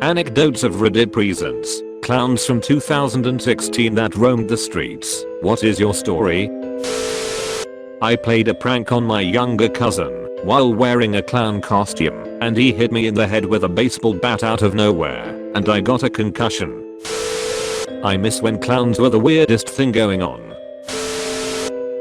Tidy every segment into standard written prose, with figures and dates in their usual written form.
Anecdotes of Reddit presents clowns from 2016 that roamed the streets. What is your story? I played a prank on my younger cousin while wearing a clown costume, and he hit me in the head with a baseball bat out of nowhere, and I got a concussion. I miss when clowns were the weirdest thing going on.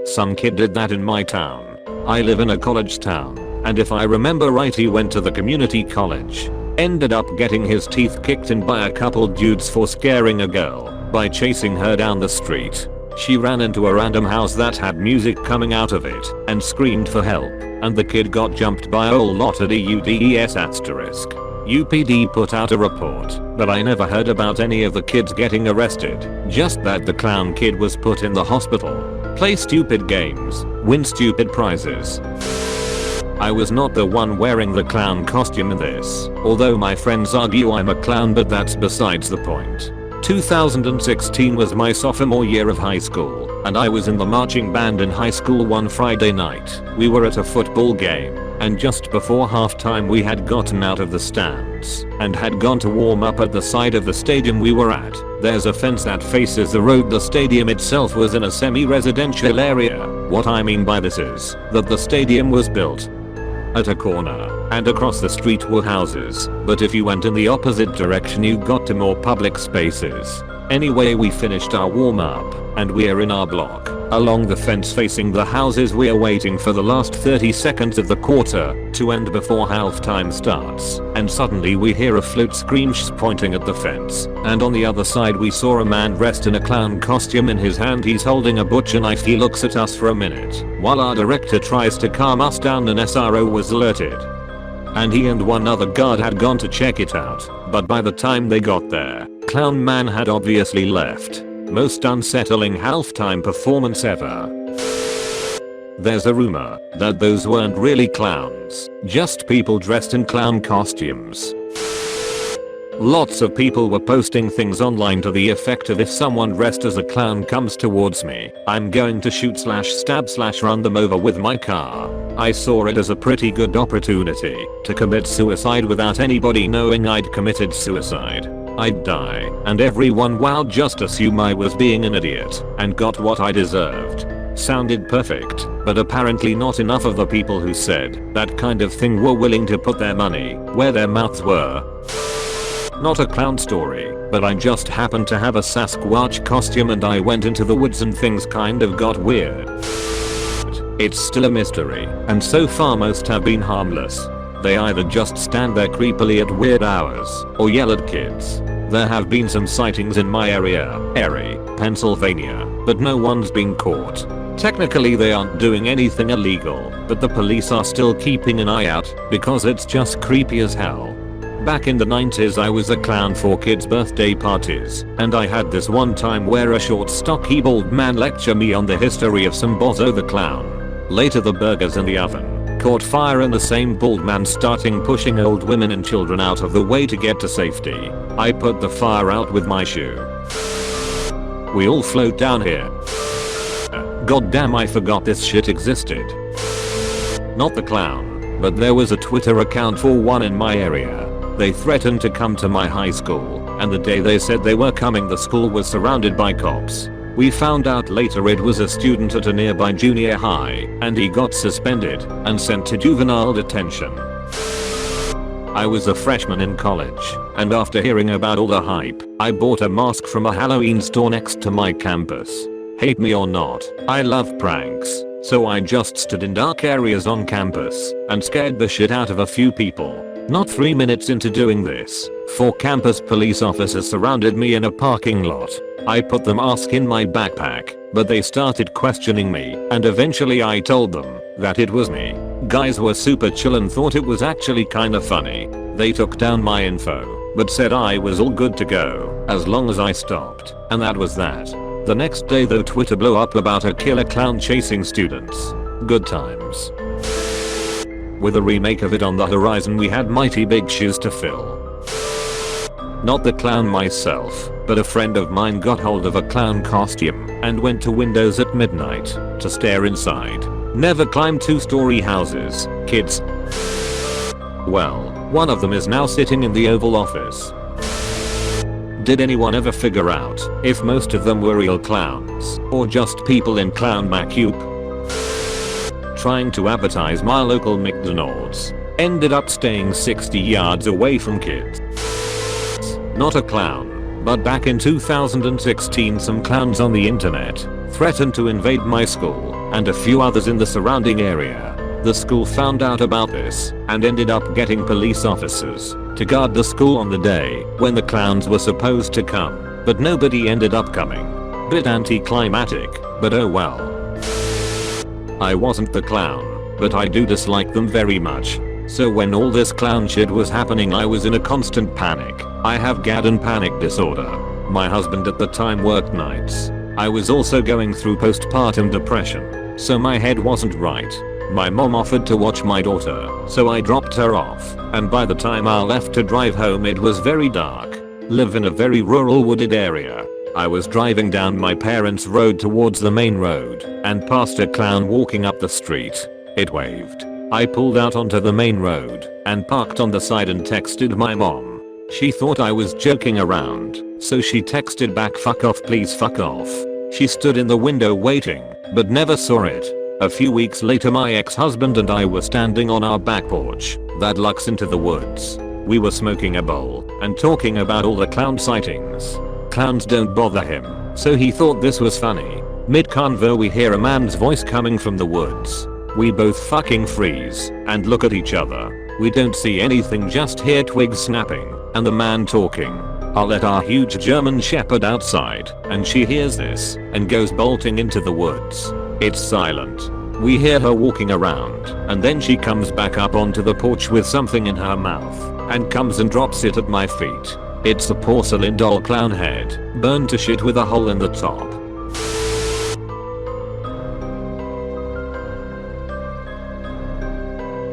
Some kid did that in my town. I live in a college town, and if I remember right, he went to the community college. Ended up getting his teeth kicked in by a couple dudes for scaring a girl by chasing her down the street. She ran into a random house that had music coming out of it and screamed for help, and the kid got jumped by a whole lot of DUDES asterisk. UPD put out a report, but I never heard about any of the kids getting arrested, just that the clown kid was put in the hospital. Play stupid games, win stupid prizes. I was not the one wearing the clown costume in this, although my friends argue I'm a clown, but that's besides the point. 2016 was my sophomore year of high school, and I was in the marching band in high school. One Friday night, we were at a football game, and just before halftime we had gotten out of the stands and had gone to warm up at the side of the stadium we were at. There's a fence that faces the road. The stadium itself was in a semi-residential area. What I mean by this is that the stadium was built at a corner, and across the street were houses, but if you went in the opposite direction you got to more public spaces. Anyway, we finished our warm up, and we're in our block. Along the fence facing the houses we're waiting for the last 30 seconds of the quarter to end before halftime starts, and suddenly we hear a flute scream pointing at the fence, and on the other side we saw a man dressed in a clown costume. In his hand he's holding a butcher knife. He looks at us for a minute while our director tries to calm us down. An SRO was alerted, and he and one other guard had gone to check it out, but by the time they got there, Clown Man had obviously left. Most unsettling halftime performance ever. There's a rumor that those weren't really clowns, just people dressed in clown costumes. Lots of people were posting things online to the effect of, if someone dressed as a clown comes towards me, I'm going to shoot / stab / run them over with my car. I saw it as a pretty good opportunity to commit suicide without anybody knowing I'd committed suicide. I'd die, and everyone would just assume I was being an idiot and got what I deserved. Sounded perfect, but apparently not enough of the people who said that kind of thing were willing to put their money where their mouths were. Not a clown story, but I just happened to have a Sasquatch costume and I went into the woods and things kind of got weird. It's still a mystery, and so far most have been harmless. They either just stand there creepily at weird hours or yell at kids. There have been some sightings in my area, Erie, Pennsylvania, but no one's been caught. Technically they aren't doing anything illegal, but the police are still keeping an eye out because it's just creepy as hell. Back in the 90s I was a clown for kids' birthday parties, and I had this one time where a short stocky bald man lecture me on the history of some Bozo the Clown. Later the burgers in the oven caught fire and the same bald man starting pushing old women and children out of the way to get to safety. I put the fire out with my shoe. We all float down here. God damn, I forgot this shit existed. Not the clown, but there was a Twitter account for one in my area. They threatened to come to my high school, and the day they said they were coming the school was surrounded by cops. We found out later it was a student at a nearby junior high, and he got suspended and sent to juvenile detention. I was a freshman in college, and after hearing about all the hype, I bought a mask from a Halloween store next to my campus. Hate me or not, I love pranks, so I just stood in dark areas on campus and scared the shit out of a few people. Not 3 minutes into doing this, 4 campus police officers surrounded me in a parking lot. I put the mask in my backpack, but they started questioning me, and eventually I told them that it was me. Guys were super chill and thought it was actually kinda funny. They took down my info, but said I was all good to go as long as I stopped, and that was that. The next day though, Twitter blew up about a killer clown chasing students. Good times. With a remake of it on the horizon, we had mighty big shoes to fill. Not the clown myself, but a friend of mine got hold of a clown costume and went to windows at midnight to stare inside. Never climb 2-story houses, kids. Well, one of them is now sitting in the Oval Office. Did anyone ever figure out if most of them were real clowns or just people in clown makeup? Trying to advertise my local McDonald's. Ended up staying 60 yards away from kids. Not a clown, but back in 2016 some clowns on the internet threatened to invade my school and a few others in the surrounding area. The school found out about this and ended up getting police officers to guard the school on the day when the clowns were supposed to come, but nobody ended up coming. Bit anticlimactic, but oh well. I wasn't the clown, but I do dislike them very much. So when all this clown shit was happening I was in a constant panic. I have GAD and panic disorder. My husband at the time worked nights. I was also going through postpartum depression, so my head wasn't right. My mom offered to watch my daughter, so I dropped her off, and by the time I left to drive home it was very dark. Live in a very rural wooded area. I was driving down my parents' road towards the main road and passed a clown walking up the street. It waved. I pulled out onto the main road and parked on the side and texted my mom. She thought I was joking around, so she texted back, "Fuck off, please fuck off." She stood in the window waiting, but never saw it. A few weeks later my ex-husband and I were standing on our back porch that looks into the woods. We were smoking a bowl and talking about all the clown sightings. Clowns don't bother him, so he thought this was funny. Mid-convo we hear a man's voice coming from the woods. We both fucking freeze and look at each other. We don't see anything, just hear twigs snapping and the man talking. I'll let our huge German shepherd outside and she hears this and goes bolting into the woods. It's silent. We hear her walking around and then she comes back up onto the porch with something in her mouth and comes and drops it at my feet. It's a porcelain doll clown head, burned to shit with a hole in the top.